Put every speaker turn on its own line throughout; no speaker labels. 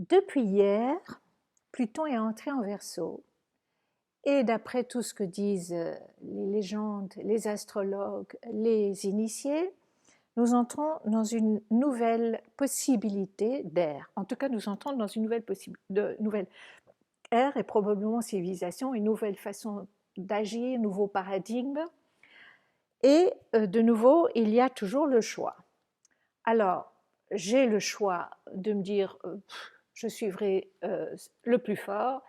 Depuis hier, Pluton est entré en Verseau et d'après tout ce que disent les légendes, les astrologues, les initiés, nous entrons dans une nouvelle possibilité d'ère. En tout cas, nous entrons dans une nouvelle ère et probablement civilisation, une nouvelle façon d'agir, un nouveau paradigme. Et de nouveau, il y a toujours le choix. Alors, j'ai le choix de me dire je suivrai le plus fort,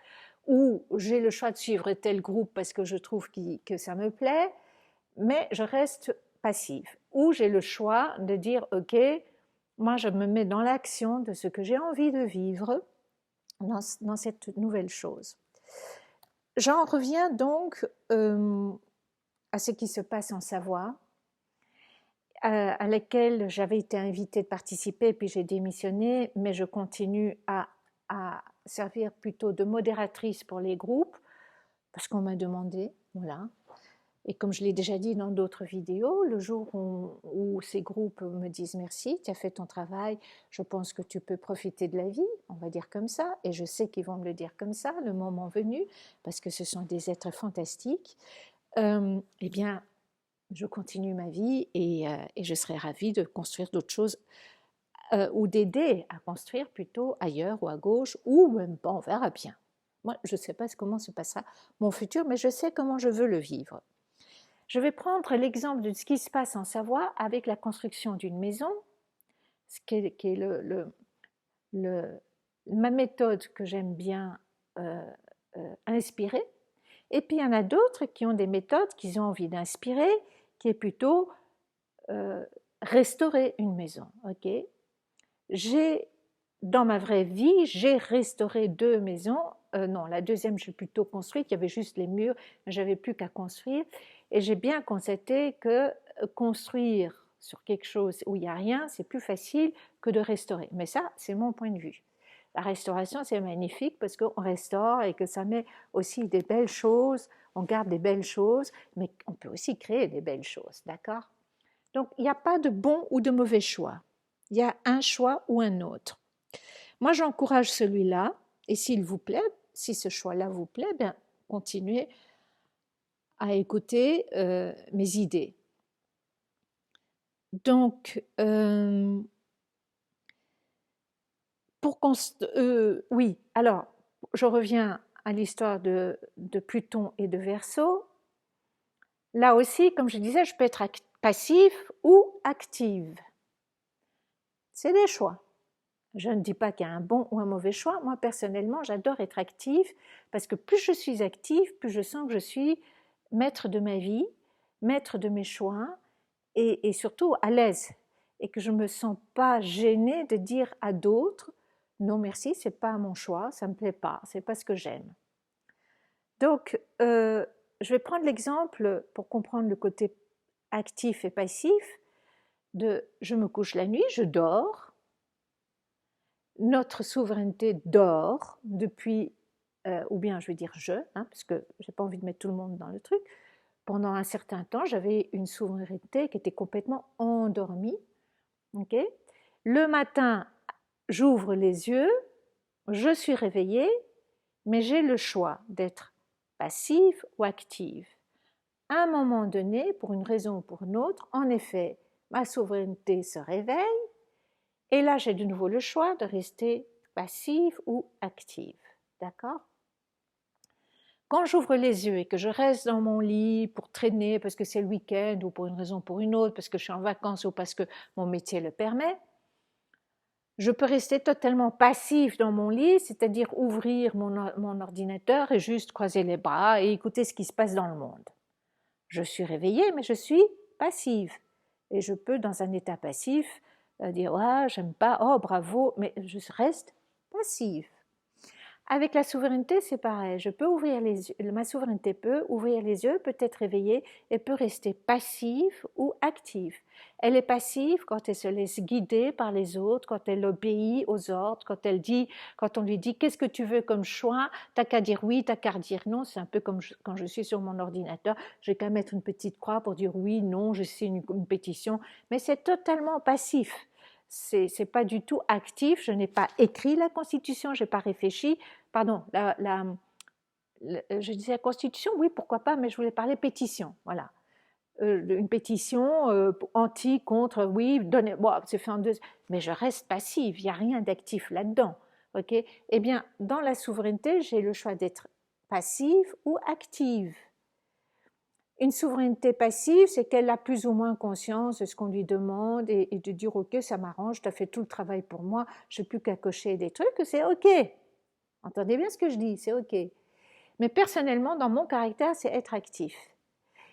ou j'ai le choix de suivre tel groupe parce que je trouve que ça me plaît, mais je reste passif. Ou j'ai le choix de dire ok, moi je me mets dans l'action de ce que j'ai envie de vivre dans cette nouvelle chose. J'en reviens donc à ce qui se passe en Savoie, à laquelle j'avais été invitée de participer, puis j'ai démissionné, mais je continue à servir plutôt de modératrice pour les groupes, parce qu'on m'a demandé, voilà. Et comme je l'ai déjà dit dans d'autres vidéos, le jour où ces groupes me disent merci, tu as fait ton travail, je pense que tu peux profiter de la vie, on va dire comme ça, et je sais qu'ils vont me le dire comme ça, le moment venu, parce que ce sont des êtres fantastiques, eh bien, je continue ma vie et je serai ravie de construire d'autres choses ou d'aider à construire plutôt ailleurs ou à gauche ou même pas, on verra bien. Moi, je ne sais pas comment se passera mon futur, mais je sais comment je veux le vivre. Je vais prendre l'exemple de ce qui se passe en Savoie avec la construction d'une maison, ce qui est ma méthode que j'aime bien inspirer. Et puis il y en a d'autres qui ont des méthodes qu'ils ont envie d'inspirer, qui est plutôt restaurer une maison. Ok, dans ma vraie vie, j'ai restauré 2 maisons. Non, la deuxième, je l'ai plutôt construite. Il y avait juste les murs, mais j'avais plus qu'à construire. Et j'ai bien constaté que construire sur quelque chose où il n'y a rien, c'est plus facile que de restaurer. Mais ça, c'est mon point de vue. La restauration, c'est magnifique parce qu'on restaure et que ça met aussi des belles choses, on garde des belles choses, mais on peut aussi créer des belles choses, d'accord? Donc, il n'y a pas de bon ou de mauvais choix. Il y a un choix ou un autre. Moi, j'encourage celui-là, et s'il vous plaît, si ce choix-là vous plaît, bien, continuez à écouter mes idées. Donc, oui, alors, je reviens à l'histoire de Pluton et de Verseau. Là aussi, comme je disais, je peux être passif ou active. C'est des choix. Je ne dis pas qu'il y a un bon ou un mauvais choix. Moi, personnellement, j'adore être active parce que plus je suis active, plus je sens que je suis maître de ma vie, maître de mes choix et surtout à l'aise. Et que je ne me sens pas gênée de dire à d'autres non merci, c'est pas mon choix, ça me plaît pas, c'est pas ce que j'aime. Donc, je vais prendre l'exemple pour comprendre le côté actif et passif de je me couche la nuit, je dors. Notre souveraineté dort depuis, ou bien je vais dire parce que je n'ai pas envie de mettre tout le monde dans le truc. Pendant un certain temps, j'avais une souveraineté qui était complètement endormie. Okay, le matin, j'ouvre les yeux, je suis réveillée, mais j'ai le choix d'être passive ou active. À un moment donné, pour une raison ou pour une autre, en effet, ma souveraineté se réveille, et là j'ai de nouveau le choix de rester passive ou active. D'accord? Quand j'ouvre les yeux et que je reste dans mon lit pour traîner parce que c'est le week-end ou pour une raison ou pour une autre, parce que je suis en vacances ou parce que mon métier le permet, je peux rester totalement passif dans mon lit, c'est-à-dire ouvrir mon ordinateur et juste croiser les bras et écouter ce qui se passe dans le monde. Je suis réveillée, mais je suis passive. Et je peux, dans un état passif, dire « Ah, j'aime pas, oh, bravo », mais je reste passive. Avec la souveraineté, c'est pareil. Je peux ouvrir les yeux, ma souveraineté peut ouvrir les yeux, peut être réveillée et peut rester passive ou active. Elle est passive quand elle se laisse guider par les autres, quand elle obéit aux ordres, quand on lui dit qu'est-ce que tu veux comme choix, t'as qu'à dire oui, t'as qu'à dire non. C'est un peu comme quand je suis sur mon ordinateur, j'ai qu'à mettre une petite croix pour dire oui, non, je signe une pétition, mais c'est totalement passif. c'est pas du tout actif. Je n'ai pas écrit la Constitution, j'ai pas réfléchi. Pardon, je disais la Constitution, oui, pourquoi pas, mais je voulais parler pétition, voilà. Une pétition anti, contre, oui, donnez, bon, c'est fait en deux, mais je reste passive, il n'y a rien d'actif là-dedans. Okay. Eh bien, dans la souveraineté, j'ai le choix d'être passive ou active. Une souveraineté passive, c'est qu'elle a plus ou moins conscience de ce qu'on lui demande et de dire « Ok, ça m'arrange, tu as fait tout le travail pour moi, je n'ai plus qu'à cocher des trucs, c'est ok ». Entendez bien ce que je dis, c'est ok. Mais personnellement, dans mon caractère, c'est être actif.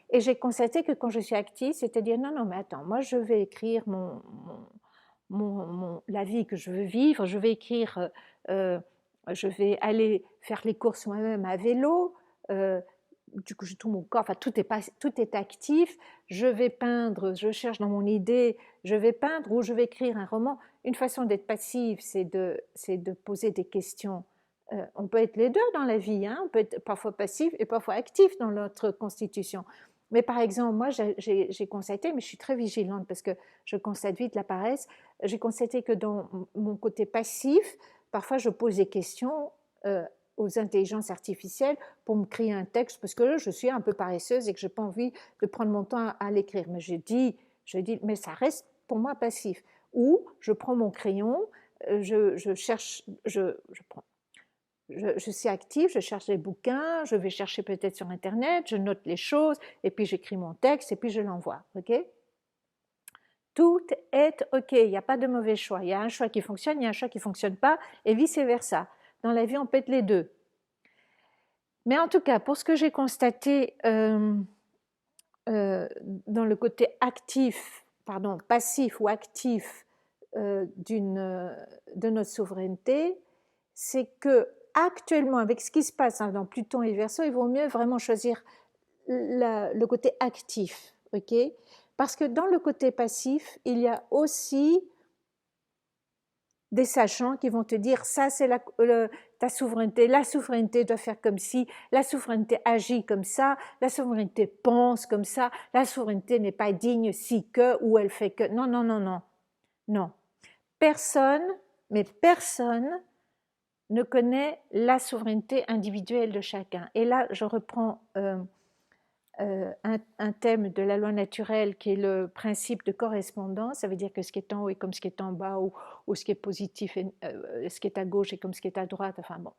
Et j'ai constaté que quand je suis active, c'est-à-dire non, non, mais attends, moi je vais écrire la vie que je veux vivre, je vais écrire, je vais aller faire les courses moi-même à vélo, du coup j'ai tout mon corps, enfin tout est actif, je vais peindre, je cherche dans mon idée, je vais peindre ou je vais écrire un roman. Une façon d'être passive, c'est de poser des questions. On peut être les deux dans la vie, hein? On peut être parfois passif et parfois actif dans notre constitution. Mais par exemple, moi, j'ai constaté, mais je suis très vigilante parce que je constate vite la paresse, j'ai constaté que dans mon côté passif, parfois je pose des questions aux intelligences artificielles pour me créer un texte parce que là, je suis un peu paresseuse et que je n'ai pas envie de prendre mon temps à l'écrire. Mais je dis, mais ça reste pour moi passif. Ou je prends mon crayon, je cherche, je prends. Je suis active, je cherche les bouquins, je vais chercher peut-être sur Internet, je note les choses, et puis j'écris mon texte, et puis je l'envoie. Okay? Tout est OK, il n'y a pas de mauvais choix. Il y a un choix qui fonctionne, il y a un choix qui ne fonctionne pas, et vice-versa. Dans la vie, on peut être les deux. Mais en tout cas, pour ce que j'ai constaté dans le côté passif ou actif de notre souveraineté, c'est que actuellement, avec ce qui se passe dans Pluton et Verseau, il vaut mieux vraiment choisir le côté actif, ok? Parce que dans le côté passif, il y a aussi des sachants qui vont te dire ça c'est ta souveraineté, la souveraineté doit faire comme ci, la souveraineté agit comme ça, la souveraineté pense comme ça, la souveraineté n'est pas digne si que ou elle fait que. Non, non, non, non, non. Personne, mais personne ne connaît la souveraineté individuelle de chacun. Et là, je reprends un thème de la loi naturelle qui est le principe de correspondance. Ça veut dire que ce qui est en haut est comme ce qui est en bas, ou ce qui est positif, ce qui est à gauche est comme ce qui est à droite. Enfin bon.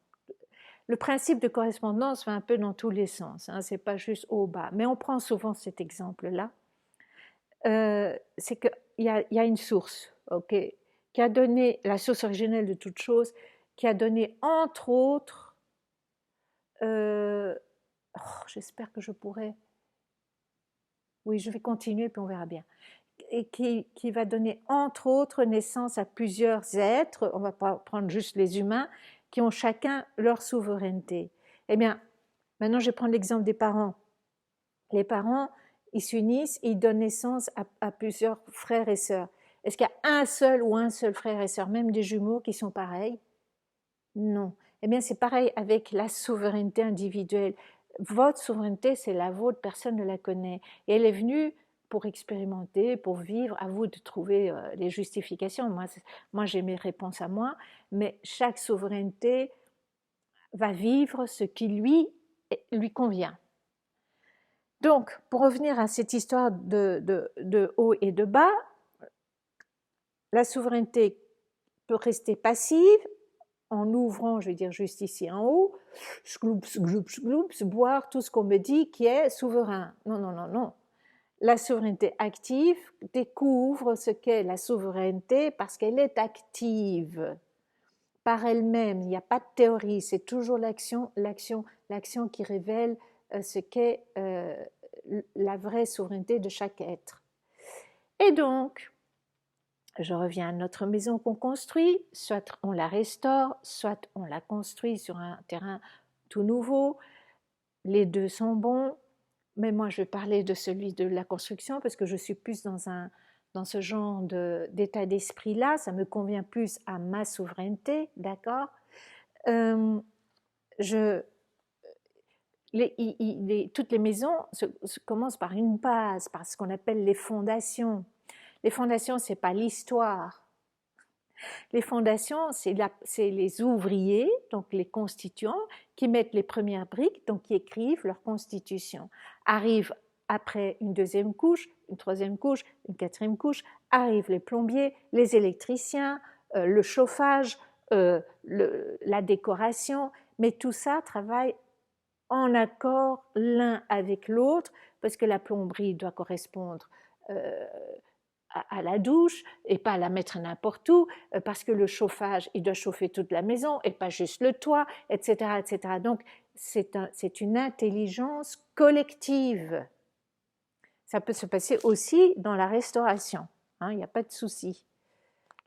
Le principe de correspondance va un peu dans tous les sens. Hein, c'est pas juste haut-bas. Mais on prend souvent cet exemple-là. C'est qu'il y a une source, ok, qui a donné la source originelle de toute chose, qui a donné entre autres, j'espère que je pourrai, oui je vais continuer puis on verra bien, et qui va donner entre autres naissance à plusieurs êtres, on va pas prendre juste les humains, qui ont chacun leur souveraineté. Eh bien, maintenant je vais prendre l'exemple des parents. Les parents, ils s'unissent, ils donnent naissance à plusieurs frères et sœurs. Est-ce qu'il y a un seul ou un seul frère et sœur, même des jumeaux, qui sont pareils? Non. Eh bien, c'est pareil avec la souveraineté individuelle. Votre souveraineté, c'est la vôtre, personne ne la connaît. Et elle est venue pour expérimenter, pour vivre, à vous de trouver les justifications. Moi, j'ai mes réponses à moi, mais chaque souveraineté va vivre ce qui lui convient. Donc, pour revenir à cette histoire de haut et de bas, la souveraineté peut rester passive en ouvrant, je vais dire juste ici en haut, schloups, gloops, gloops, boire tout ce qu'on me dit qui est souverain. Non, non, non, non. La souveraineté active découvre ce qu'est la souveraineté parce qu'elle est active par elle-même. Il n'y a pas de théorie, c'est toujours l'action qui révèle ce qu'est la vraie souveraineté de chaque être. Et donc, je reviens à notre maison qu'on construit, soit on la restaure, soit on la construit sur un terrain tout nouveau. Les deux sont bons, mais moi je vais parler de celui de la construction parce que je suis plus dans ce genre d'état d'esprit-là, ça me convient plus à ma souveraineté, d'accord? Toutes les maisons commencent par une base, par ce qu'on appelle les fondations. Les fondations, ce n'est pas l'histoire, Les fondations, c'est les ouvriers, donc les constituants, qui mettent les premières briques, donc qui écrivent leur constitution. Arrive après une deuxième couche, une troisième couche, une quatrième couche, arrivent les plombiers, les électriciens, le chauffage, la décoration, mais tout ça travaille en accord l'un avec l'autre, parce que la plomberie doit correspondre à la douche et pas la mettre n'importe où, parce que le chauffage, il doit chauffer toute la maison et pas juste le toit, etc. etc. Donc, c'est une intelligence collective. Ça peut se passer aussi dans la restauration, hein, il n'y a pas de souci.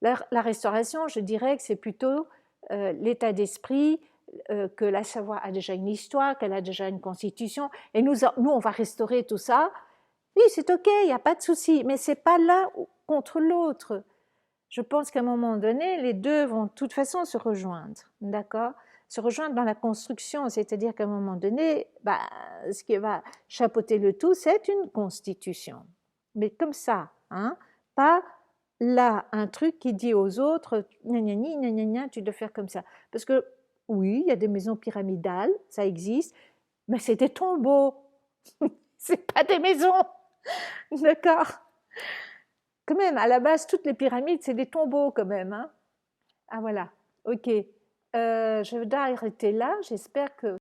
La restauration, je dirais que c'est plutôt l'état d'esprit, que la Savoie a déjà une histoire, qu'elle a déjà une constitution, et nous, on va restaurer tout ça. Oui, c'est ok, il n'y a pas de souci, mais c'est pas l'un contre l'autre. Je pense qu'à un moment donné, les deux vont de toute façon se rejoindre, d'accord? Se rejoindre dans la construction, c'est-à-dire qu'à un moment donné, bah, ce qui va chapeauter le tout, c'est une constitution. Mais comme ça, hein, pas là un truc qui dit aux autres, gna gna gna gna gna, tu dois faire comme ça. Parce que oui, il y a des maisons pyramidales, ça existe, mais c'est des tombeaux, c'est pas des maisons. D'accord. Quand même, à la base, toutes les pyramides, c'est des tombeaux quand même. Hein. Ah voilà, ok. Je vais arrêter là. J'espère que